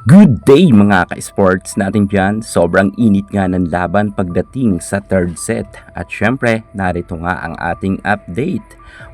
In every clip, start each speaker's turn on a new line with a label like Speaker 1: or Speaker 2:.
Speaker 1: Good day mga ka-sports natin dyan. Sobrang init nga ng laban pagdating sa third set. At syempre, narito nga ang ating update.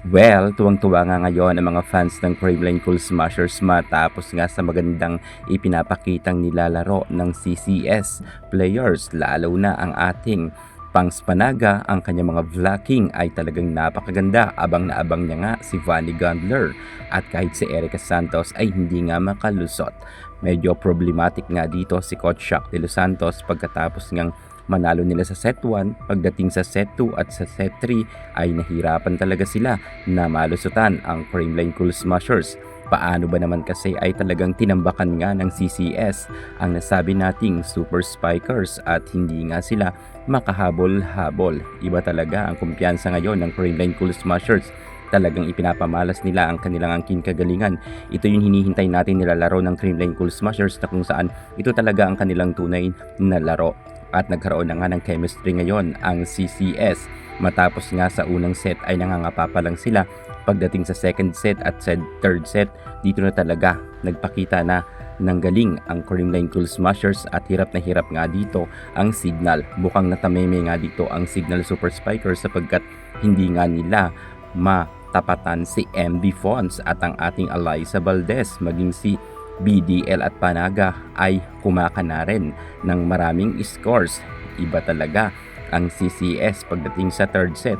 Speaker 1: Well, tuwang-tuwa nga ngayon ang mga fans ng Creamline Cool Smashers matapos nga sa magandang ipinapakitang nilalaro ng CCS players. Lalo na ang ating Pangs Panaga, ang kanyang mga vlocking ay talagang napakaganda. Abang na abang niya nga si Vanny Gandler at kahit si Erica Santos ay hindi nga makalusot. Medyo problematic nga dito si Coach Shaq de Los Santos pagkatapos ngang manalo nila sa set 1. Pagdating sa set 2 at sa set 3 ay nahirapan talaga sila na malusutan ang Creamline Cool Smashers. Paano ba naman kasi ay talagang tinambakan nga ng CCS ang nasabi nating Super Spikers at hindi nga sila makahabol-habol. Iba talaga ang kumpiyansa ngayon ng Creamline Cool Smashers. Talagang ipinapamalas nila ang kanilang angking kagalingan. Ito yung hinihintay natin nilalaro ng Creamline Cool Smashers na kung saan ito talaga ang kanilang tunay na laro. At nagkaroon na nga ng chemistry ngayon ang CCS. Matapos nga sa unang set ay nangangapa pa lang sila. Pagdating sa second set at sa third set, dito na talaga nagpakita na ng galing ang Creamline Cool Smashers at hirap na hirap nga dito ang signal. Mukhang natameme nga dito ang signal Super Spikers sapagkat hindi nga nila matapatan si MB Fonz at ang ating Eliza Valdez, maging si BDL at Panaga ay kumakana rin ng maraming scores. Iba talaga ang CCS pagdating sa third set.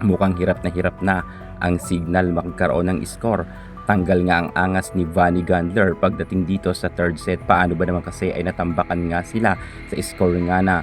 Speaker 1: Mukhang hirap na ang signal magkaroon ng score. Tanggal nga ang angas ni Vanny Gandler pagdating dito sa third set. Paano ba naman kasi ay natambakan nga sila sa score nga na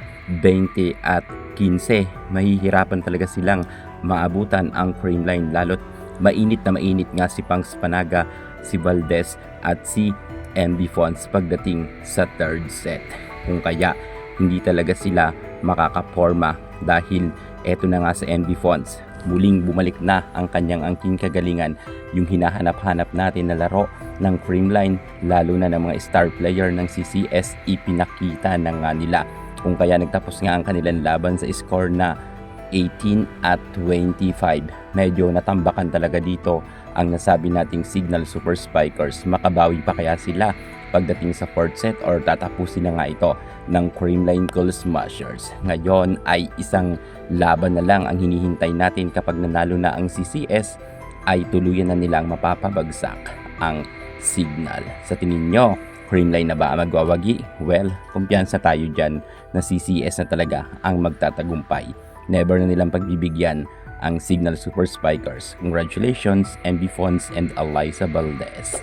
Speaker 1: 20 at 15. Mahihirapan talaga silang maabutan ang Creamline, lalo't mainit na mainit nga si Pangs Panaga, si Valdez at si MB Fonz pagdating sa third set. Kung kaya hindi talaga sila makakaporma dahil eto na nga sa MB Fonz. Muling bumalik na ang kanyang angking kagalingan, yung hinahanap-hanap natin na laro ng Creamline, lalo na ng mga star player ng CCS, ipinakita na nga nila. Kung kaya nagtapos nga ang kanilang laban sa score na 18 at 25. Medyo natambakan talaga dito ang nasabi nating Signal Super Spikers. Makabawi pa kaya sila pagdating sa fourth set or tatapusin na nga ito ng Creamline Cool Smashers? Ngayon ay isang laban na lang ang hinihintay natin. Kapag nanalo na ang CCS ay tuluyan na nilang mapapabagsak ang Signal. Sa tingin nyo, Creamline na ba magwawagi? Well, kumpiyansa tayo dyan na CCS na talaga ang magtatagumpay. Never na nilang pagbibigyan ang Signal Super Spikers. Congratulations, MB Fonz and Eliza Valdez.